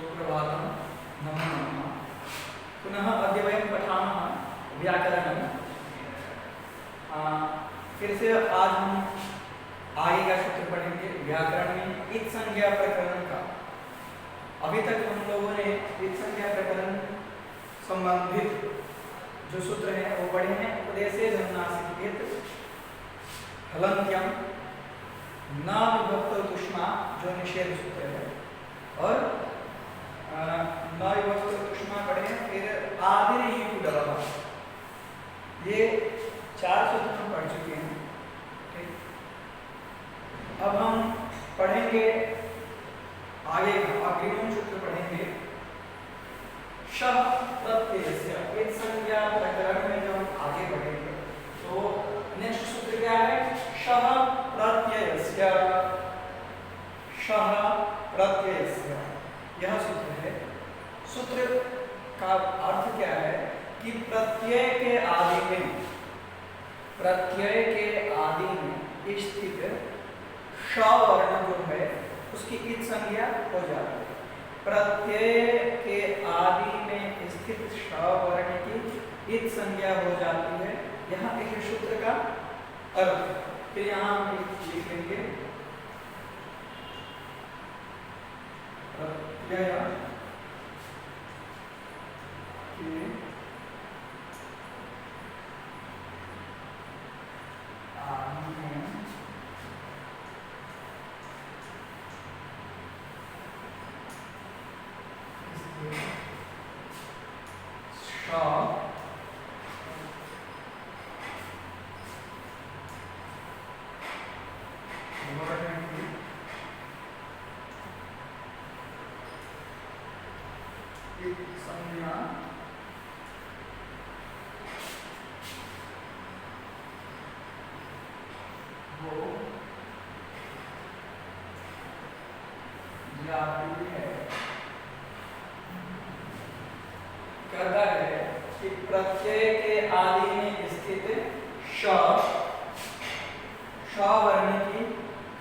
सुप्रभातं नमो नमः। पुनः अद्य वयं पठामः व्याकरणं। फिर से आज हम आगे का सूत्र पढ़ेंगे व्याकरण में इत संज्ञा प्रकरण का। अभी तक हम लोगों ने इत संज्ञा प्रकरण संबंधित जो सूत्र हैं वो पढ़े हैं। उपदेशे जन्नासिकेत हलन्त्यम न विभक्त तुष्मा जो निषेध सूत्र है, और न विभक्त तुष्मा पढ़े हैं। फिर आदिर ही कुडला, ये 4 सूत्र हम पढ़ चुके हैं। अब हम पढ़ेंगे आगे का अग्रिम सूत्र पढ़ेंगे शः प्रत्ययस्य। एक संज्ञा प्रकरण में जब हम आगे बढ़ेंगे तो नेक्स्ट सूत्र क्या है? शः प्रत्ययस्य। शः प्रत्ययस्य यह सूत्र है। सूत्र का अर्थ क्या है कि प्रत्यय के आदि में, प्रत्यय के आदि में स्थित श वर्ण जो है उसकी इत संज्ञा हो जाती है। प्रत्यय के आदि में स्थित श वर्ण की इत संज्ञा हो जाती है। यह एक सूत्र का अर्थ। फिर यहाँ हम लिख लेंगे प्रत्यय के आदि में संज्ञा हो जाती है। कहता है कि प्रत्यय के आदि में स्थित श वर्ण की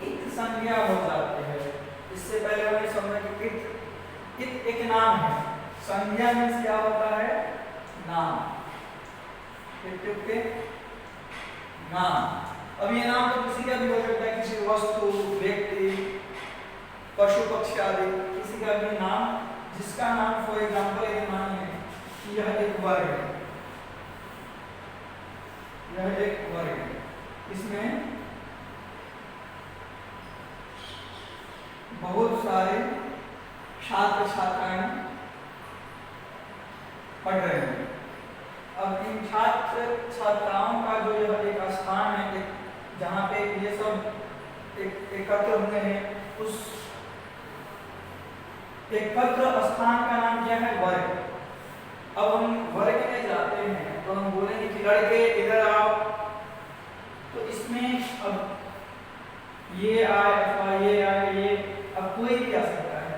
इत संज्ञा हो जाती है। इससे पहले हमें समझा कि इत एक नाम है। संज्ञा में क्या होता है? नाम। इत्युक्ते नाम। अब ये नाम तो किसी का भी हो सकता है, किसी वस्तु, व्यक्ति, पशु पक्षी आदि, किसी का भी नाम, जिसका नाम फॉर एग्जाम्पल ये मानिए कि यह एक वर्ग है, यह एक वर्ग है। इसमें बहुत सारे छात्र छात्राएं पढ़ रहे हैं। अब इन छात्र छात्राओं का जो यह एक स्थान है, जहाँ पे ये सब एकत्र हुए हैं, उस एकत्र स्थान का नाम क्या है? वर्ग। अब हम वर्ग में जाते हैं तो हम बोलेंगे कि लड़के इधर आओ, तो इसमें अब ये आए अथवा ये आए, ये अब कोई भी आ सकता है,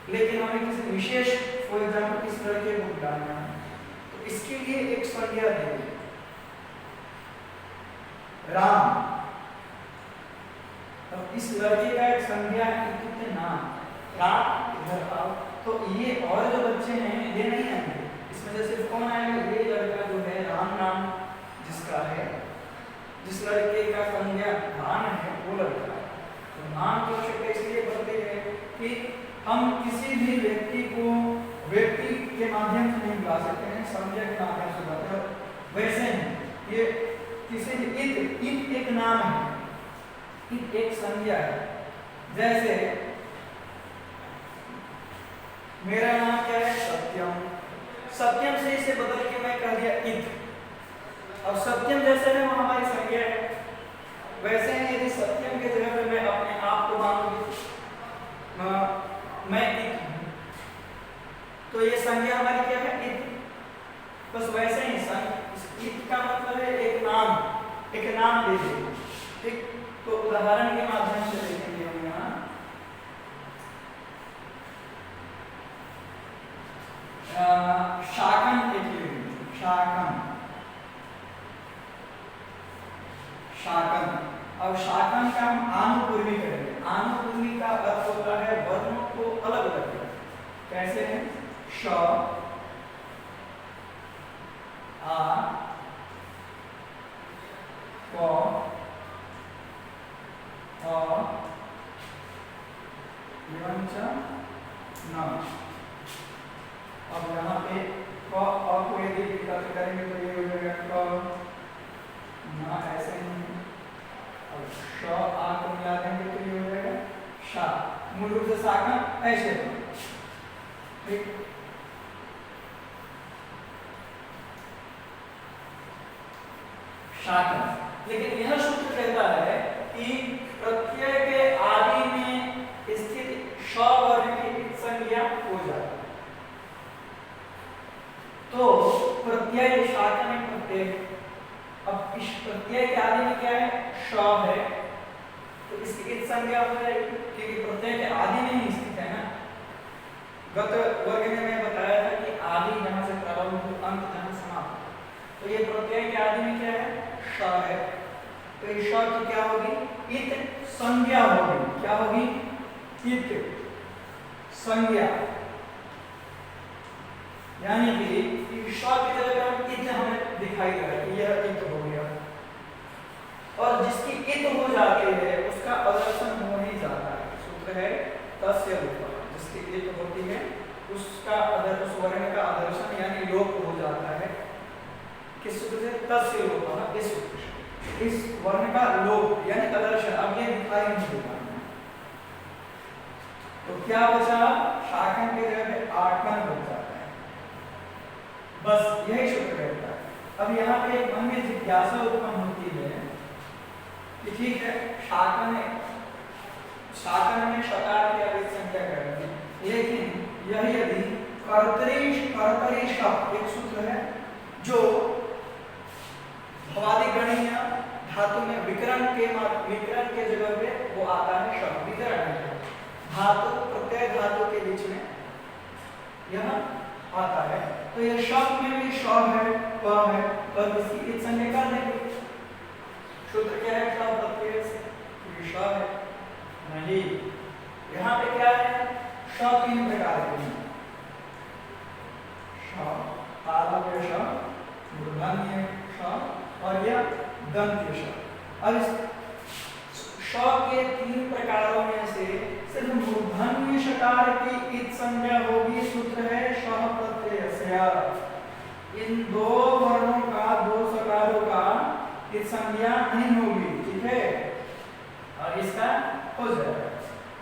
लेकिन हमें किसी विशेष, फॉर एग्जाम्पल इस लड़के को बुलाना है, तो इसके लिए एक संज्ञा देंगे राम। अब इस लड़के का एक संज्ञा है कितने नाम, राम इधर आओ, तो ये और जो बच्चे हैं ये नहीं आएंगे। इसमें से सिर्फ कौन आएगा? ये लड़का जो है राम नाम जिसका है, जिस लड़के का संज्ञा राम है वो लड़का है। तो नाम की आवश्यकता इसलिए बनती है कि हम किसी भी व्यक्ति को व्यक्ति के माध्यम से नहीं बुला सकते हैं, संज्ञा के माध्यम से बुलाते हैं। वैसे ही ये किसी भी इत एक नाम है, इत एक संज्ञा है। जैसे मेरा नाम क्या है? सत्यम। सत्यम से इसे बदल के मैं कह दिया इत। अब सत्यम जैसे है वो हमारी संज्ञा है, वैसे ही यदि सत्यम के जगह पे मैं अपने आप को मान लूं मैं इत हूं, तो ये संज्ञा हमारी क्या है? इत। बस वैसे ही इत का मतलब है एक नाम दे दे। ठीक, तो उदाहरण के माध्यम से देखेंगे हम यहाँ। शाकन एक शाकन, शाकन। अब शाकन का हम आनुपूर्वी करेंगे। आनुपूर्वी का अर्थ होता है वर्णों को अलग अलग करना। कैसे है? श आ क अ एवं च न। अब यहाँ पे क अ को यदि एकत्र करेंगे तो ये हो जाएगा क न, ऐसे ही। अब श आ को मिला देंगे तो ये हो जाएगा शा। मूल रूप से सा का ऐसे, ठीक। शाखा। लेकिन यह सूत्र कहता है कि प्रत्यय के आदि में स्थित श वर्ण की संज्ञा हो जाती है। तो प्रत्यय शाखा में प्रत्यय, अब इस प्रत्यय के आदि में क्या है? श है, तो इसकी इत संज्ञा हो जाएगी क्योंकि प्रत्यय के आदि में ही स्थित है ना। गत वर्ग में मैं बताया था कि आदि जहां से प्रारंभ हो, अंत जहां समाप्त, तो ये प्रत्यय के आदि में क्या है? श है। तो इस श की क्या होगी? इत संज्ञा होगी। क्या होगी? इत संज्ञा। यानी कि श की जगह पर इत हमें दिखाई दे रहा है कि यह इत हो गया, और जिसकी इत हो जाती है उसका अदर्शन हो ही जाता है। सूत्र है तस्य लोप। जिसकी इत होती है उसका उस वर्ण का अदर्शन यानी लोप हो जाता है। किस सूत्र से? तस्य लोप। इस सूत्र से इस वर्ण का लोप यानी अदर्शन, अब ये दिखाई नहीं देगा। तो क्या बचा? शाखन की जगह पे आठन बच जाता है। बस यही सूत्र कहता है। अब यहाँ पे मन में जिज्ञासा उत्पन्न होती है कि ठीक है, शाखन में शकार की अभी संख्या करेंगे, लेकिन यह यदि कर्तरी शब्द एक सूत्र है जो भवादिगणीय धातु में विकरण के जगह पे वो आता है शब्द। विकरण है धातु, प्रत्यय धातु के बीच में यह आता है। तो यह शब्द में भी श है, प है, और इसकी इत संज्ञा कर देंगे। सूत्र क्या है? शब्द प्रत्यय से, क्योंकि श है। नहीं, यहाँ पे क्या है? श तीन प्रकार के हैं। श, तालव्य श, मूर्धन्य श और यह दंत्य श। अब इस श के तीन प्रकारों में से सिर्फ मूर्धन्य शकार की इत संज्ञा होगी। सूत्र है श प्रत्ययस्य। इन दो वर्णों का, दो शकारों का इत संज्ञा नहीं होगी, ठीक है। और इसका हो जाएगा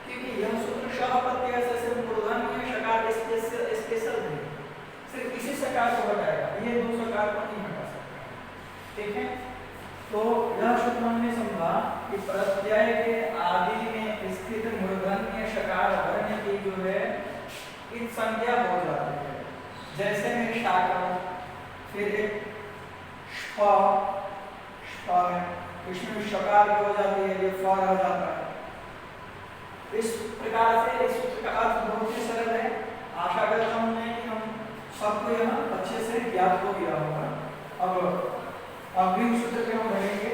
क्योंकि यह सूत्र श प्रत्ययस्य सिर्फ मूर्धन्य शकार स्पेशल है, सिर्फ इसी शकार को हटाएगा, ये दो शकार को नहीं हटा सकता, ठीक है। तो यह सूत्र हमने समझा कि प्रत्यय के आदि में स्थित मूर्धन्य शकार वर्ण की जो है इत संज्ञा हो जाती है। जैसे में शाका, फिर एक फ है, इसमें शकार हो जाती है, ये फ हो जाता है। इस प्रकार से इस सूत्र का अर्थ बहुत ही सरल है। आशा करता हूं मैं कि हम सबको यह अच्छे से ज्ञात हो गया होगा। अब अगले सूत्र पे हम बढ़ेंगे।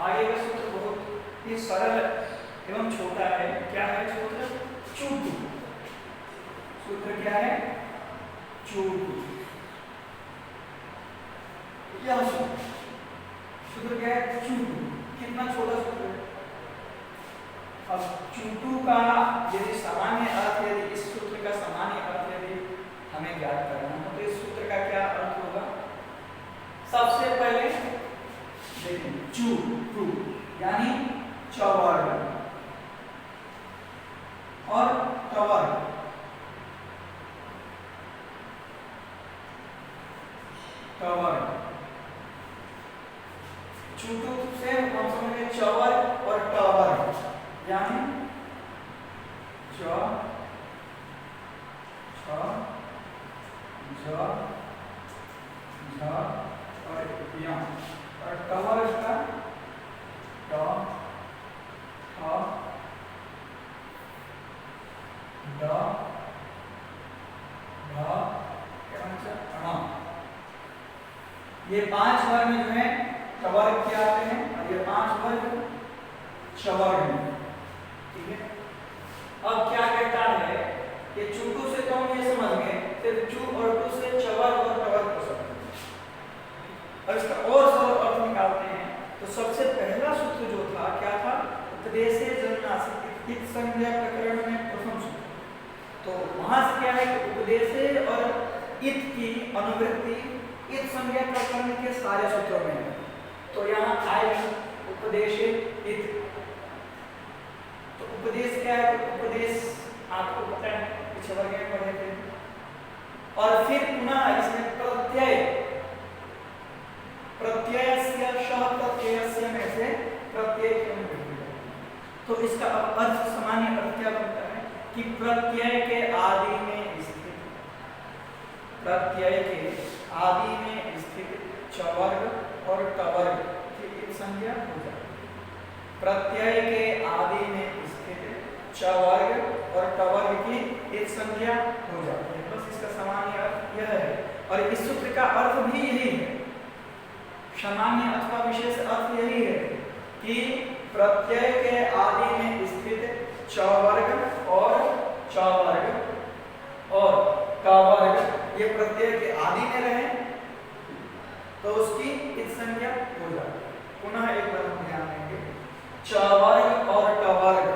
आगे का सूत्र बहुत ही सरल एवं छोटा है। क्या है सूत्र? चूटू। सूत्र क्या है? चूटू। यह सूत्र क्या है? चूटू। कितना छोटा सूत्र है। अब चूटू का यदि सामान्य अर्थ, यदि इस सूत्र का सामान्य अर्थ यदि हमें ज्ञात करना है तो इस सूत्र का क्या अर्थ होगा? सबसे पहले देखिए, चूटू यानी चौवर्ण और टवर्ण। टवर्ण चूटू से हम समझेंगे चौवर्ण और टवर्ण, यानी च, छ, झ, झ और य। और टवर्ण का ट, ठ, ड, ढ एवं च ण। ये पांच वर्ण जो है टवर्ण के आते हैं और ये पांच वर्ण चवर्ण, ठीक है। अब क्या कहता है कि चूटू से तो हम ये समझ गए, फिर चू और टू से चवर और टवर को समझ। अब इसका और सरल अर्थ निकालते हैं। तो सबसे पहला सूत्र जो था क्या था, उपदेशे जन्नासिक इत संज्ञा प्रकरण में प्रथम सूत्र। तो वहां से क्या है कि उपदेशे और इत की अनुवृत्ति इत संज्ञा प्रकरण के सारे सूत्रों में है। तो यहाँ आए उपदेशे इत। तो उपदेश क्या है, तो उपदेश आपको पता है, पिछले वर्ग में पढ़े थे। और फिर पुनः इसमें प्रत्यय, प्रत्ययस्य शह प्रत्ययस्य में से प्रत्यय की अनुवृत्ति। तो इसका अर्थ, सामान्य अर्थ क्या बनता है कि प्रत्यय के आदि में स्थित, प्रत्यय के आदि में स्थित चवर्ग और टवर्ग की एक संज्ञा हो जाती है। प्रत्यय के आदि में स्थित चवर्ग और टवर्ग की एक संज्ञा हो जाती है। बस इसका सामान्य अर्थ यह है। और इस सूत्र का अर्थ भी यही है, सामान्य अथवा विशेष अर्थ यही है कि प्रत्यय के आदि में स्थित चवर्ग और चवर्ग और टवर्ग ये प्रत्यय के आदि में रहे तो उसकी इस संज्ञा हो जाती है। पुनः एक बार हम ध्यान देंगे, चवर्ग और टवर्ग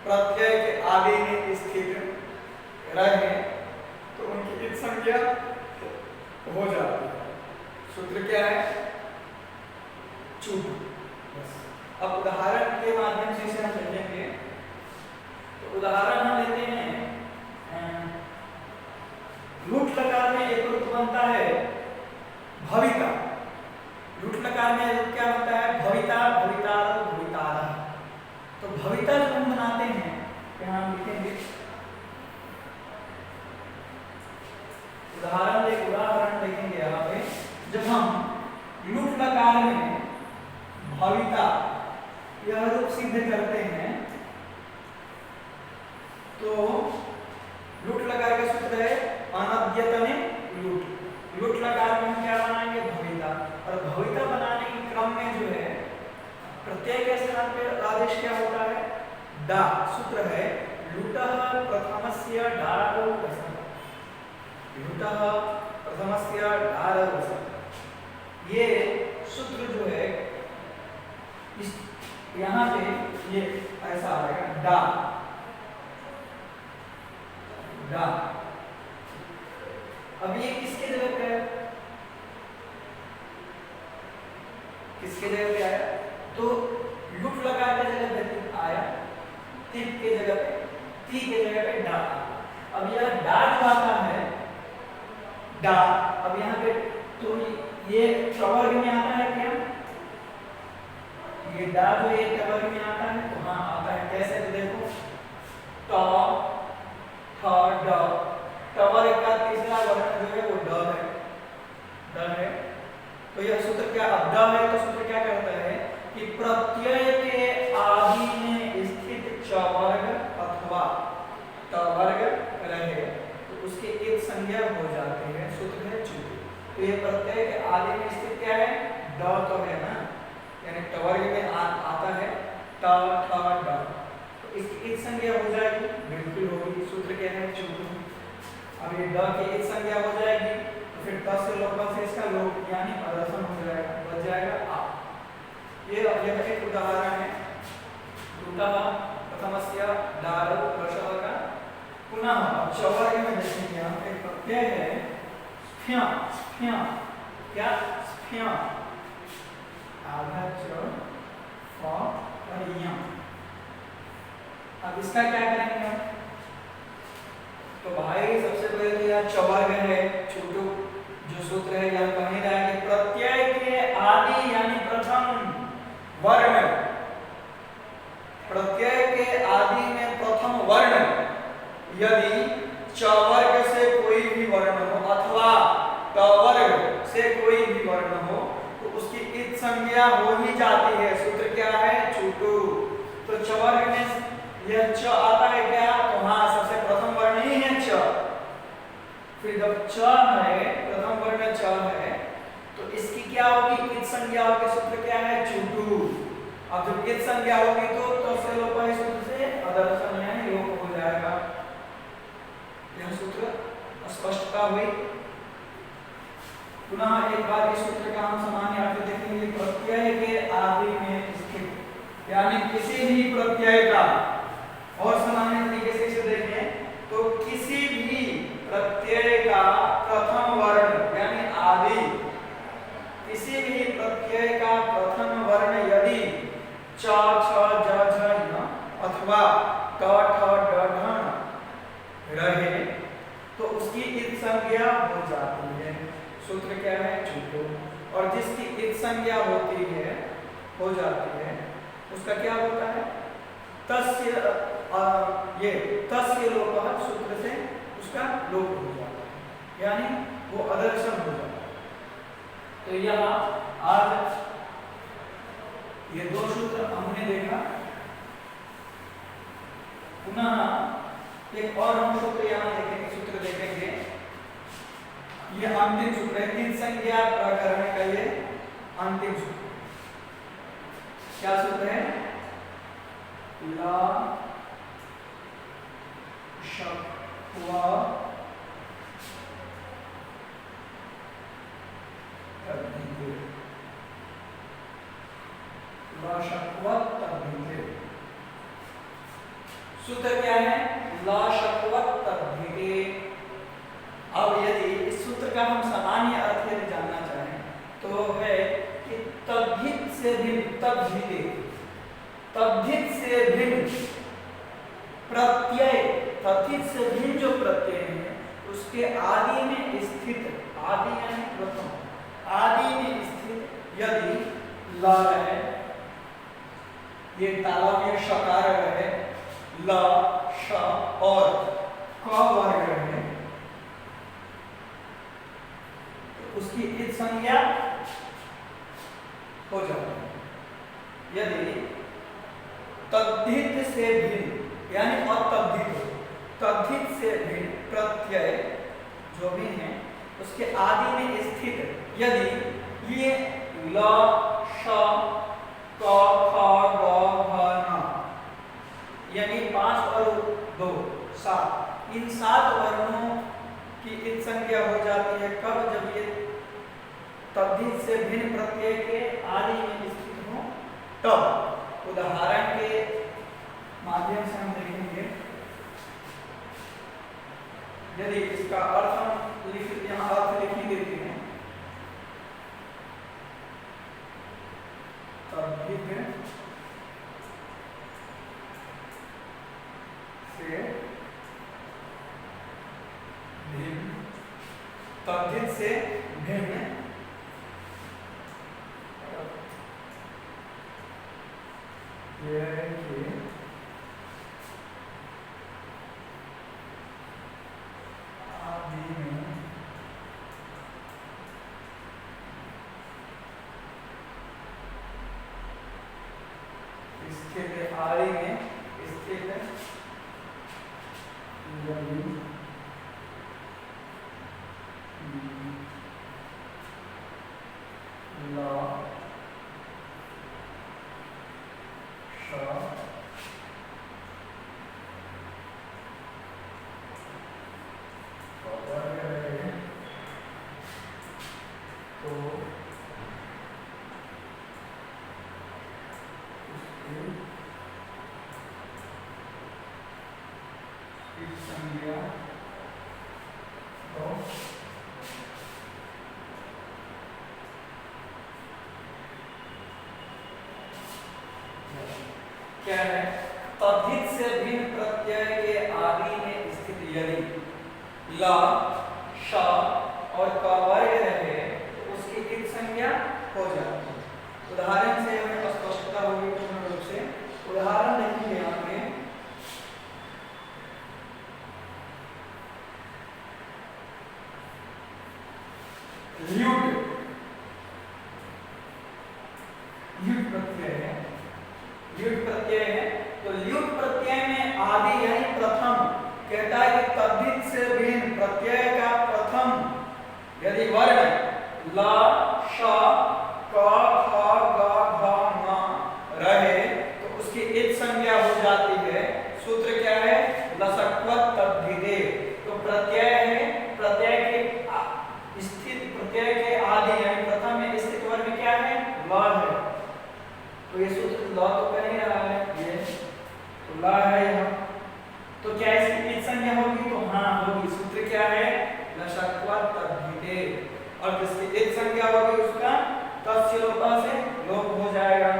प्रत्यय के आदि में स्थित रहे तो उनकी इस संज्ञा हो जाती है। सूत्र क्या है, चूटू। अब उदाहरण के माध्यम से इसे हम समझेंगे। तो उदाहरण हम लेते हैं, लूट लकार में एक रूप बनता है भविता। लूट लकार में रूप क्या बनता है, भविता, भवितार, भवितारा। तो भविता जो हम बनाते हैं, यहाँ हम लिखेंगे उदाहरण देखेंगे यहाँ पे। जब हम लूट लकार में भविता यह रूप सिद्ध करते हैं तो लूट लकार का सूत्र है अनद्यतने लूट। लूट लकार में हम क्या बनाएंगे, भविता। और भविता बनाने के क्रम में जो है प्रत्यय के स्थान पर आदेश क्या होता है, डा। सूत्र है लूटः प्रथमस्य डारो वसः, लूटः प्रथमस्य डारो वसः। ये सूत्र जो है इस यहाँ पे ये ऐसा आएगा डा, डा। अब ये किसके जगह पे है, किसके जगह पे आया, तो लुट लगा के जगह पे आया, तिप के जगह पे, ती के जगह पे डा। अब यह डा जो आता है डा, अब यहाँ पे तो ये टवर्ग में आता है क्या, ये डा जो ये टवर्ग में आता है, तो हाँ आता है। कैसे, तो देखो ट ठ ड, टवर्ग का तीसरा वर्ण जो है वो ड है, ड है। तो यह सूत्र क्या, अब ड है तो सूत्र क्या करता है कि प्रत्यय के आदि में स्थित चवर्ग अथवा टवर्ग रहे तो उसके एक संज्ञा हो जाती है, सूत्र है चूटू। तो ये प्रत्यय के आदि में स्थित क्या है, ड तो है ना, यानी टवर्ग में आता है ट ठ ड, तो इसकी एक संज्ञा हो जाएगी, बिल्कुल होगी। सूत्र क्या है, चूटू। अब ये ड की एक संज्ञा हो जाएगी तो फिर ट से लोपन से इसका लोप यानी अदर्शन हो जाएगा, बच जाएगा आ। ये एक उदाहरण है लूटः प्रथमस्य डारो वसः का। पुनः चवर्ग में देखेंगे हम, एक प्रत्यय है स्फ्या, स्फ्या क्या, स्फ्या, आधा च फ और य। अब इसका क्या करेंगे हम, तो भाई सबसे पहले तो यह चवर्ग है चूटू, जो सूत्र है यह कहीं रहा है कि प्रत्यय के आदि यानी प्रथम वर्ण, प्रत्यय के आदि में प्रथम वर्ण यदि चवर्ग से कोई भी वर्ण हो अथवा टवर्ग से कोई भी वर्ण हो तो उसकी इत संज्ञा हो ही जाती है। सूत्र क्या है, चूटू। तो चवर्ग में यह च आता है क्या, तो हाँ सबसे प्रथम वर्ण ही है च। फिर जब च है, प्रथम वर्ण च है तो इसकी क्या होगी, इत संज्ञा होगी। सूत्र क्या है, चूटू। अब जब इत संज्ञा होगी तो से लोप है, सूत्र अदर्शन यानी लोप हो जाएगा। यह सूत्र स्पष्टता हुई। पुनः एक बार इस सूत्र का हम सामान्य अर्थ देखेंगे। प्रत्यय के आदि में स्थित यानी किसी भी प्रत्यय का, और सामान्य तरीके से इसे देखें तो किसी भी प्रत्यय का प्रथम वर्ण यानी आदि, किसी भी प्रत्यय का प्रथम वर्ण यदि च छ ज झ ञ अथवा ट ठ ड ढ रहे तो उसकी इत् संज्ञा हो जाती है। सूत्र क्या है? चूको। और जिसकी इत् संज्ञा होती है, हो जाती है, उसका क्या होता है? तस्य ये तस्य लोपः सूत्र से उसका लोप हो जाता है, यानी वो अदर्शन हो जाता है। तो यह आज ये दो सूत्र हमने देखा। पुनः एक और हम सूत्र यहाँ देखेंगे, सूत्र देखेंगे। ये अंतिम सूत्र है, तीन संज्ञा प्रकरण का ये अंतिम सूत्र। क्या सूत्र है? ला शक्व तद्धिते, ला शक्व तद्धिते। सूत्र क्या है? ला शक्व तद्धिते। अब यदि इस सूत्र का हम सामान्य अर्थ यदि जानना चाहें तो है कि तद्धित से भिन्न, तद्धिते, तद्धित से भिन्न प्रत्यय, तद्धित से भिन्न जो प्रत्यय है उसके आदि में स्थित, आदि यानी प्रथम, आदि में स्थित यदि ल है, ये तालव्य शकार है, ल श और क वर्ग है, तो उसकी इत् संज्ञा हो जाती है। यदि तद्धित से भिन्न यानी अतद्धित, तद्धित से भिन्न प्रत्यय जो भी हैं उसके आदि में स्थित यदि ये ल श क ख ग घ ङ यानी 5 और 2 7, इन 7 वर्णों की इत् संज्ञा हो जाती है। कब? जब ये तद्धित से भिन्न प्रत्यय के आदि में स्थित हो तब। उदाहरण के माध्यम से हम देखेंगे। यदि इसका अर्थ हम यहाँ अर्थ लिख ही देते हैं, तद्धित से भिन्न, तद्धित से भिन्न ये है कि आदि में स्थित, आदि में स्थित यदि ला क्या है? तद्धित से भिन्न प्रत्यय के आदि में स्थित यदि ल श और क वर्ग रहे तो उसकी इत् संज्ञा हो जाती है। उदाहरण से हमें स्पष्टता होगी पूर्ण रूप से। उदाहरण देखेंगे यहाँ पे। ल्यूट, ल्यूट प्रत्यय है, ल्यूट प्रत्यय है। तो ल्यूट प्रत्यय में आदि यानी प्रथम कहता है कि तद्धित से भिन्न प्रत्यय का प्रथम यदि वर्ण ल श क ख ग घ ङ रहे तो उसकी इत् संज्ञा हो जाती है। ल है, तो ये सूत्र ल तो कर ही रहा है, ये तो ल है यहाँ, तो क्या इसकी ईद संज्ञा होगी? तो हाँ होगी। सूत्र क्या है? लशक्व तद्धिते, और जिसकी ईद संज्ञा होगी उसका तस्य लोपा से लोप हो जाएगा।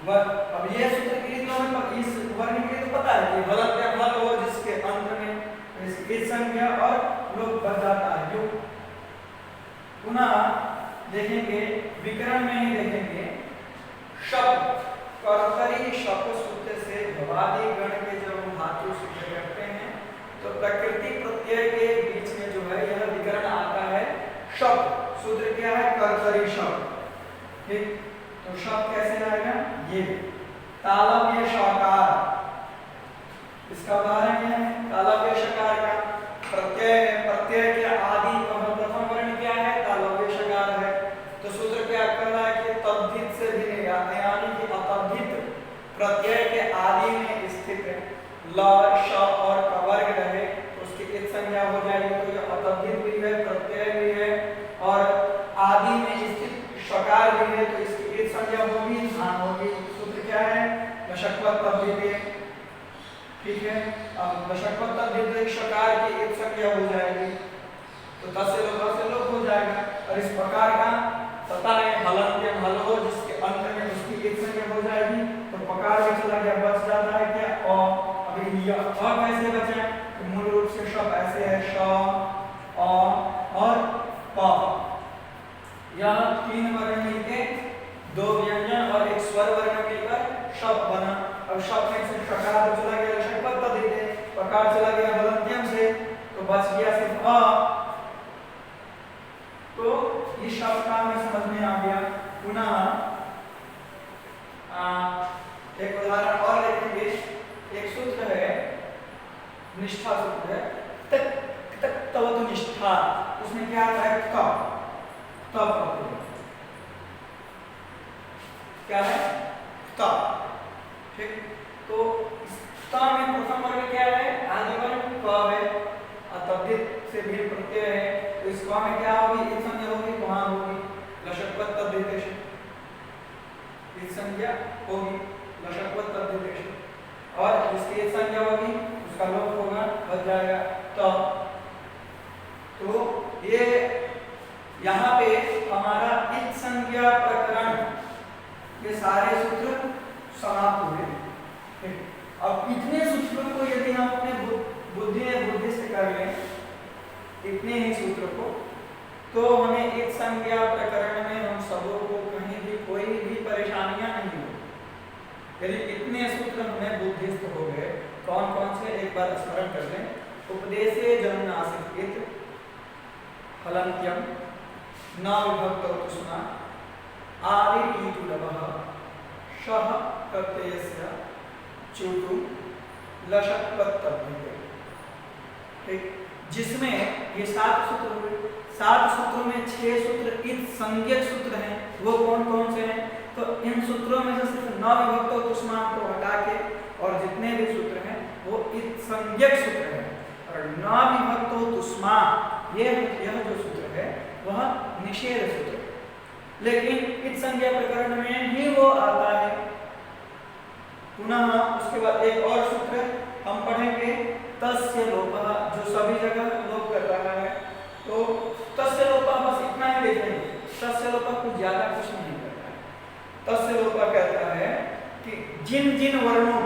अब ये सूत्र की रीत में इस वर्ण के तो पता है कि हलंत्य हल हो जिसके अंत में इसकी संज्ञा और लोप बच जाता है। जो पुनः देखेंगे विकरण में ही देखेंगे, शब्द कर्तरी शब्द सूत्र से भवादि गण के जब हम धातु सिद्ध करते हैं तो प्रकृति प्रत्यय के बीच में जो है यह विकरण आता है। शब्द सूत्र क्या है? कर्तरी शब्द। ठीक, तो शब्द कैसे आएगा? ये तालव्य शकार, इसका उदाहरण क्या है? तालव्य शकार का प्रत्यय है, प्रत्यय के आदि प्रथम वर्ण क्या है? तालव्य शकार है। तो सूत्र क्या कर रहा है कि तद्धित से भिन्न यानी कि अतद्धित प्रत्यय के आदि में स्थित ल श और क वर्ग रहे तो उसकी ईद संज्ञा हो जाएगी। तो ये अतद्धित भी है, प्रत्यय भी है और आदि में स्थित शकार भी है, तो इसकी ईद संज्ञा होगी, हाँ होगी। सूत्र क्या है? लशक्व तद्धिते। ठीक है, अब लशक्व तद्धिते शकार की ईद संज्ञा हो जाएगी, तो तस्य लोप हो जाएगा। और इस प्रकार का पता है हलंत्यम हल हो जिसके अंत में उसकी ईद संज्ञा हो जाएगी, तो पकार में चला गया, बच जाता है क्या? अ। अभी यह अ कैसे बचा? तो मूल रूप से शब्द ऐसे है, श अ और प, यह तीन वर्ण मिलके दो व्यंजन और एक स्वर वर्ण मिलकर शब्द बना। अब शब्द में से शकार चला गया लशक्व तद्धिते, पकार चला गया हलंत्यम से, तो बच गया सिर्फ अ। तो इस शब्द का हमें समझ में आ गया। पुनः एक उदाहरण और देखेंगे। एक सूत्र है, निष्ठा सूत्र है, तक तक तव तो निष्ठा, उसमें क्या आता है? तब क्या है? तब। ठीक, तो ता में प्रथम वर्ण क्या है? आदि वर्ण क है, अतद्धित से भी प्रत्यय है, तो इस क में क्या होगी? ईद संज्ञा होगी, वहां होगी लशक्व तद्धिते, ईद संज्ञा होगी लशक्व तद्धिते, और जिसकी ईद संज्ञा होगी उसका लोप होगा, बच जाएगा तो ये यहाँ पे हमारा ईद संज्ञा प्रकरण ये सारे सूत्र समाप्त हुए। अब इतने सूत्रों को यदि हम अपने बुद्धि में बुद्धिस्ट कर लें, इतने ही सूत्र को, तो हमें ईद संज्ञा प्रकरण में हम सबों को कहीं भी कोई भी परेशानियां नहीं हो। यदि इतने सूत्र हमें बुद्धिस्त हो गए, कौन कौन से एक बार स्मरण कर लें। उपदेशे जन्नासिक इत हलंत्यम न विभक्तो तुष्मा आदि ईतु लवः शः प्रत्ययस्य चुटु लशक्व तद्धिते। ठीक, जिसमें ये 7 सूत्र हुए, 7 सूत्रों में 6 सूत्र ईद संज्ञक सूत्र हैं। वो कौन कौन से हैं? तो इन सूत्रों में से सिर्फ न विभक्तो तुष्मा को हटा के और जितने भी सूत्र हैं वो ईद संज्ञक सूत्र हैं। और न विभक्तो तुष्मा यह जो सूत्र है वह निषेध सूत्र है, लेकिन ईद संज्ञा प्रकरण में ही वो आता है। पुनः उसके बाद एक और सूत्र हम पढ़ेंगे, तस्य लोपः, जो सभी जगह लोप कर रहा है। तो तस्य लोपः बस इतना ही देखेंगे, तस्य लोपः कुछ ज्यादा कुछ नहीं करता है। तस्य लोपः कहता है कि जिन जिन वर्णों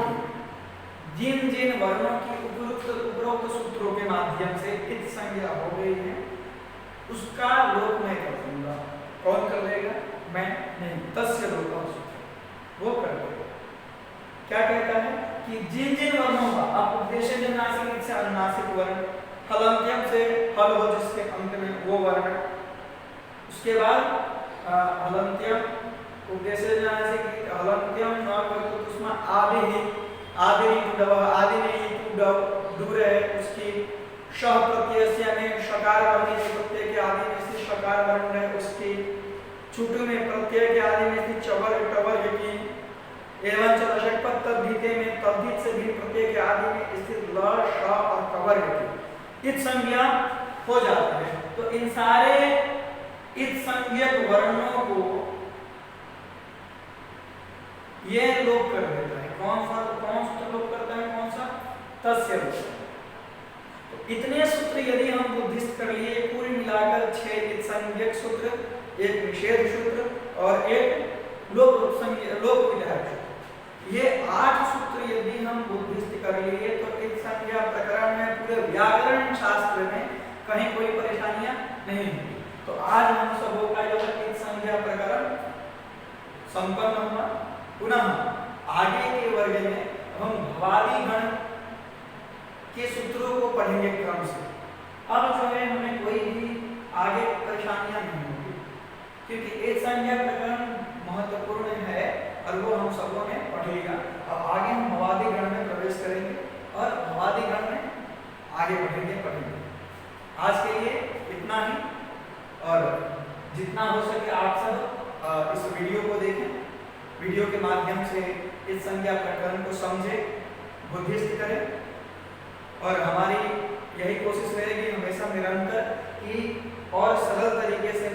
की उपरोक्त सूत्रों के माध्यम से ईद संज्ञा हो गई है उसका लोप मैं कर दूंगा। कौन कर देगा? मैं नहीं, तस्य लोपः सूत्र वो कर देगा। क्या कहता है कि जिन जिन वर्णों का आप उपदेश जन्नासिक से अनुनासिक वर्ण, हलंत्यम से हल हो जिसके अंत में वो वर्ण, उसके बाद हलंत्यम उपदेश जन्नासिक हलंत्यम न विभक्तो तुष्मा आदि में ही दूर है उसकी शह प्रत्यय में शकार वर्ण प्रत्यय के आदि में स्थित शकार वर्ण है उसकी, छुटु में प्रत्यय के आदि में स्थित चवर टवर्ग की, एवं लशक्व तद्धिते में तद्धित से भी प्रत्यय के आदि में स्थित ल श और कवर्ग की ईद संज्ञा हो जाती है। तो इन सारे ईद संज्ञक वर्णों को ये लोप कर देता है। कौन सा लोप करता है? कौन सा? तस्य लोप। तो इतने सूत्र यदि हम बुद्धिस्ट कर लिए, कुल मिलाकर 6 संज्ञक सूत्र, एक निषेध सूत्र और एक लोप विधायक सूत्र, ये 8 सूत्र यदि हम बुद्धिस्ट कर लिए तो एक संज्ञा प्रकरण में पूरे व्याकरण शास्त्र में कहीं कोई परेशानियां नहीं होगी। तो आज हम सबों का जो एक संज्ञा प्रकरण संपन्न हुआ। पुनः आगे के वर्ग में हम भवादि गण के सूत्रों को पढ़ेंगे क्रम से। अब जो है हमें कोई भी आगे परेशानियां नहीं होगी, क्योंकि एक संज्ञा प्रकरण महत्वपूर्ण है और वो हम सबों ने पढ़ लिया। अब आगे हम भवादि गण में प्रवेश करेंगे और भवादि गण में आगे पढ़ेंगे। आज के लिए इतना ही, और जितना हो सके आप सब इस वीडियो को देखें, वीडियो के माध्यम से इस संज्ञा प्रकरण को समझें, बुद्धिस्ट करें, और हमारी यही कोशिश रहेगी हमेशा निरंतर कि और सरल तरीके से